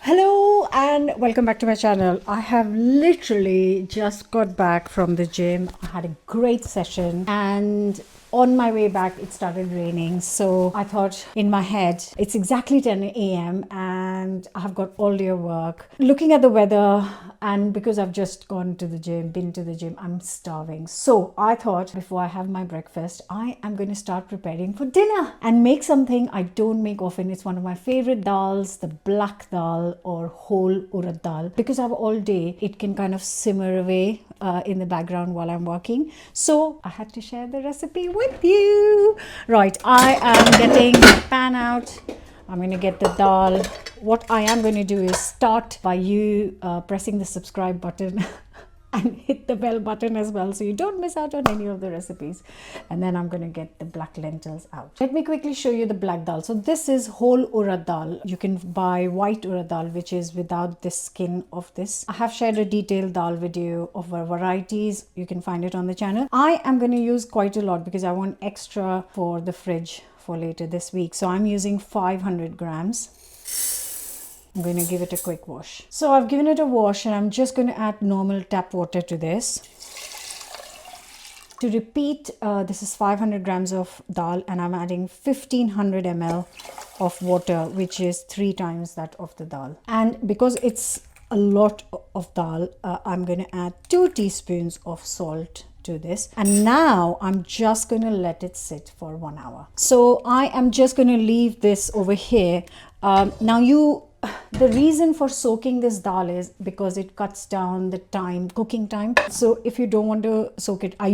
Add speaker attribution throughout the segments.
Speaker 1: Hello and welcome back to my channel. I have literally just got back from the gym. I had a great session and on my way back it started raining, so I thought in my head it's exactly 10 a.m. and I've got all day of work. Looking at the weather and because I've just been to the gym, I'm starving. So I thought before I have my breakfast, I am going to start preparing for dinner and make something I don't make often. It's one of my favorite dals, the black dal or whole urad dal. Because I have all day, it can kind of simmer away in the background while I'm working. So I had to share the recipe with you. Right, I am getting the pan out. I'm going to get the dal. What I am going to do is start by you pressing the subscribe button and hit the bell button as well so you don't miss out on any of the recipes. And then I'm going to get the black lentils out. Let me quickly show you the black dal. So this is whole urad dal. You can buy white urad dal, which is without the skin of this. I have shared a detailed dal video of varieties. You can find it on the channel. I am going to use quite a lot because I want extra for the fridge for later this week. So I'm using 500 grams. I'm going to give it a quick wash. So I've given it a wash and I'm just going to add normal tap water to this. To repeat, this is 500 grams of dal and I'm adding 1500 ml of water, which is 3 times that of the dal. And because it's a lot of dal, I'm going to add 2 teaspoons of salt to this, and now I'm just going to let it sit for 1 hour. So I am just going to leave this over here. The reason for soaking this dal is because it cuts down the cooking time. So if you don't want to soak it, I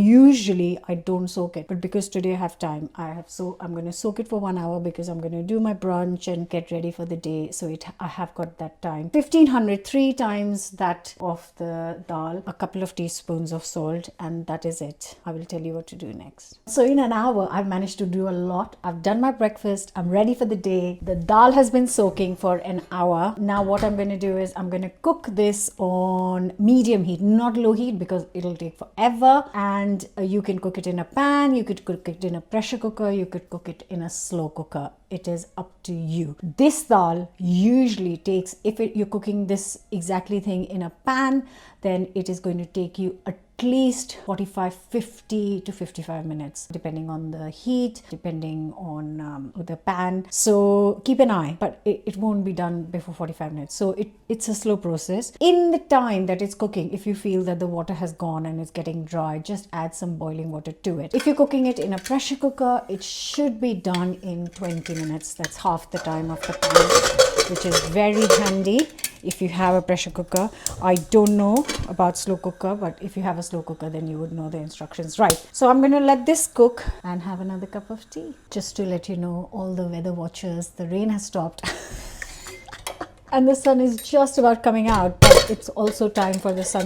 Speaker 1: don't soak it, but because today I have time, I'm going to soak it for 1 hour because I'm going to do my brunch and get ready for the day. So I have got that time. 1500, 3 times that of the dal, a couple of teaspoons of salt, and that is it. I will tell you what to do next. So in an hour, I've managed to do a lot. I've done my breakfast. I'm ready for the day. The dal has been soaking for an hour. Now what I'm going to do is I'm going to cook this on medium heat, not low heat, because it'll take forever. And you can cook it in a pan, you could cook it in a pressure cooker, you could cook it in a slow cooker. It is up to you. This dal usually takes, if you're cooking this exactly thing in a pan, then it is going to take you at least 50 to 55 minutes, depending on the heat, depending on the pan. So keep an eye, but it won't be done before 45 minutes. So it's a slow process. In the time that it's cooking, if you feel that the water has gone and it's getting dry, just add some boiling water to it. If you're cooking it in a pressure cooker, it should be done in 20 minutes. That's half the time of the pan, which is very handy if you have a pressure cooker. I don't know about slow cooker, but if you have a slow cooker, then you would know the instructions, right? So I'm going to let this cook and have another cup of tea. Just to let you know, all the weather watchers, the rain has stopped and the sun is just about coming out, but it's also time for the sun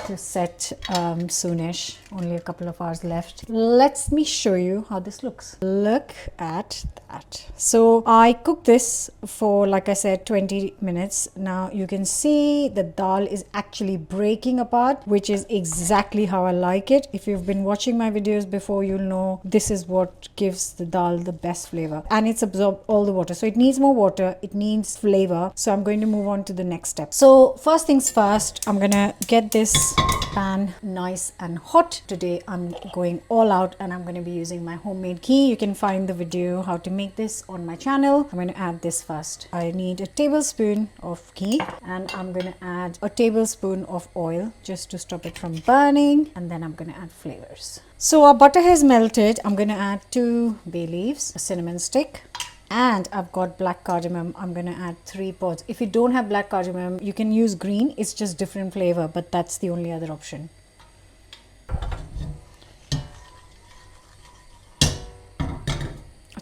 Speaker 1: to set soonish. Only a couple of hours left. Let me show you how this looks. Look at that. So I cooked this for, like I said, 20 minutes. Now you can see the dal is actually breaking apart, which is exactly how I like it. If you've been watching my videos before, you'll know this is what gives the dal the best flavor, and it's absorbed all the water. So it needs more water, it needs flavor. So I'm going to move on to the next step. So first things first, I'm gonna get this pan nice and hot. Today I'm going all out and I'm going to be using my homemade ghee. You can find the video how to make this on my channel. I'm going to add this first. I need a tablespoon of ghee and I'm going to add a tablespoon of oil just to stop it from burning, and then I'm going to add flavors. So our butter has melted. I'm going to add 2 bay leaves, a cinnamon stick, and I've got black cardamom. I'm going to add 3 pods. If you don't have black cardamom, you can use green. It's just different flavor, but that's the only other option. I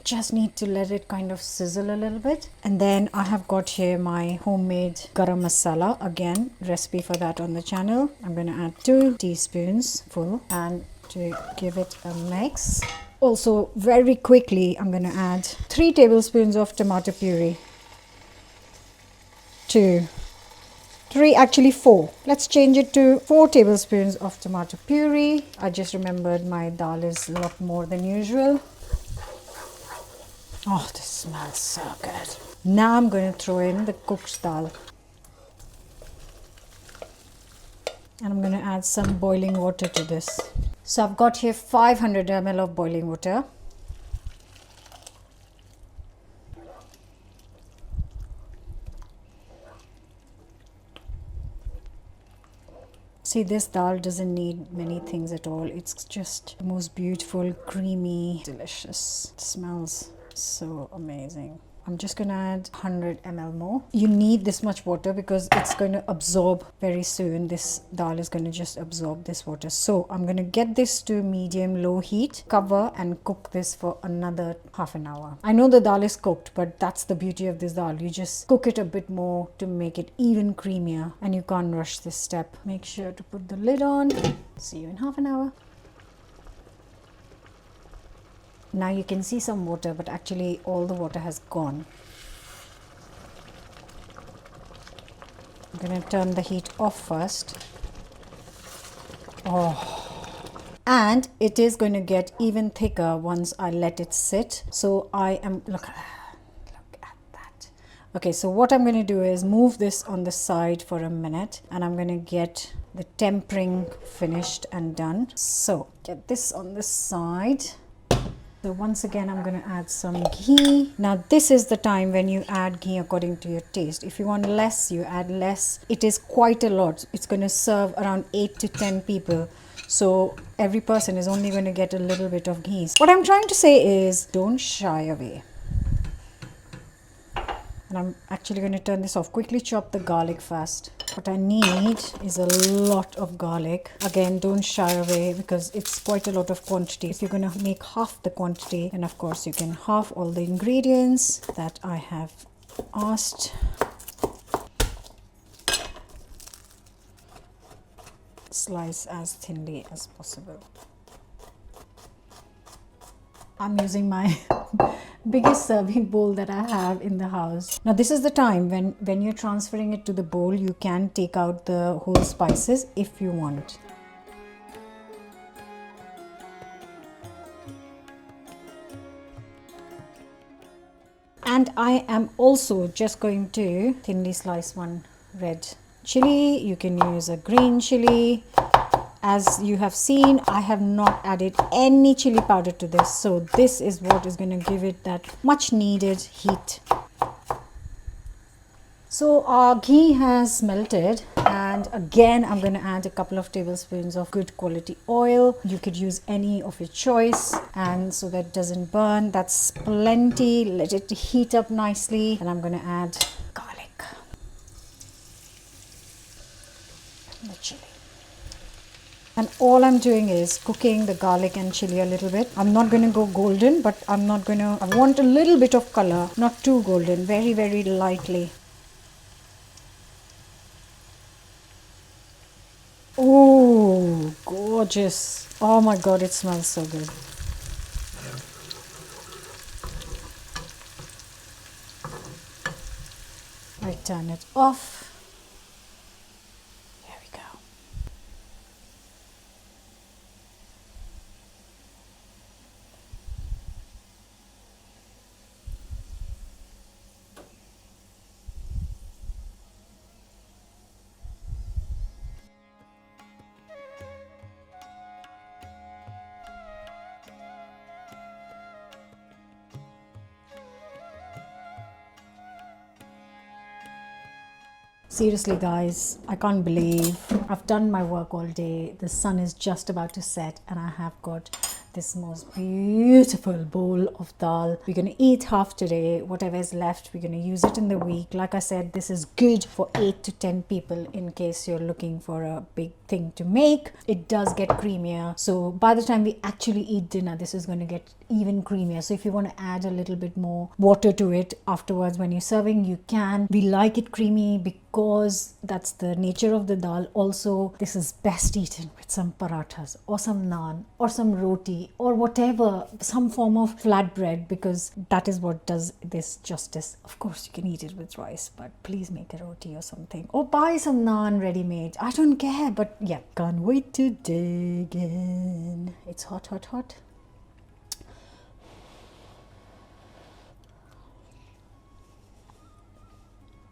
Speaker 1: just need to let it kind of sizzle a little bit. And then I have got here my homemade garam masala. Again, recipe for that on the channel. I'm going to add 2 teaspoons full and to give it a mix. Also, very quickly, I'm going to add 3 tablespoons of tomato puree. 2, 3, actually 4. Let's change it to 4 tablespoons of tomato puree. I just remembered my dal is a lot more than usual. Oh, this smells so good. Now I'm going to throw in the cooked dal. And I'm going to add some boiling water to this. So I've got here 500 ml of boiling water. See, this dal doesn't need many things at all. It's just the most beautiful, creamy, delicious. It smells so amazing. I'm just going to add 100 ml more. You need this much water because it's going to absorb very soon. This dal is going to just absorb this water. So I'm going to get this to medium low heat, cover and cook this for another half an hour. I know the dal is cooked, but that's the beauty of this dal. You just cook it a bit more to make it even creamier, and you can't rush this step. Make sure to put the lid on. See you in half an hour. Now you can see some water, but actually all the water has gone. I'm going to turn the heat off first. Oh, and it is going to get even thicker once I let it sit. So I am, look at that. Okay, so what I'm going to do is move this on the side for a minute, and I'm going to get the tempering finished and done. So get this on the side. So once again, I'm going to add some ghee. Now this is the time when you add ghee according to your taste. If you want less, you add less. It is quite a lot. It's going to serve around 8 to 10 people. So every person is only going to get a little bit of ghee. What I'm trying to say is don't shy away. And I'm actually going to turn this off. Quickly chop the garlic first. What I need is a lot of garlic. Again, don't shy away because it's quite a lot of quantity. If you're going to make half the quantity, then of course you can half all the ingredients that I have asked. Slice as thinly as possible. I'm using my biggest serving bowl that I have in the house. Now this is the time when you're transferring it to the bowl, you can take out the whole spices if you want. And I am also just going to thinly slice one red chili. You can use a green chili. As you have seen, I have not added any chili powder to this. So this is what is going to give it that much needed heat. So our ghee has melted, and again I'm going to add a couple of tablespoons of good quality oil. You could use any of your choice, and so that it doesn't burn. That's plenty. Let it heat up nicely, and I'm going to add garlic and the chili. And all I'm doing is cooking the garlic and chili a little bit. I'm not going to go golden, but I want a little bit of color, not too golden, very, very lightly. Oh, gorgeous. Oh my God, it smells so good. I turn it off. There we go. Seriously guys, I can't believe I've done my work all day. The sun is just about to set and I have got this most beautiful bowl of dal. We're going to eat half today. Whatever is left, we're going to use it in the week. Like I said, this is good for 8 to 10 people in case you're looking for a big thing to make. It does get creamier. So by the time we actually eat dinner, this is going to get even creamier. So if you want to add a little bit more water to it afterwards when you're serving, you can. We like it creamy because that's the nature of the dal. Also, this is best eaten with some parathas or some naan or some roti or whatever, some form of flatbread, because that is what does this justice. Of course, you can eat it with rice, but please make a roti or something, or buy some naan ready-made. I don't care, but yeah, can't wait to dig in. It's hot, hot, hot.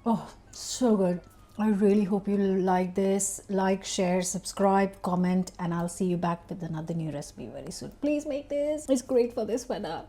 Speaker 1: Oh, so good. I really hope you like this. Like, share, subscribe, comment, and I'll see you back with another new recipe very soon. Please make this. It's great for this weather.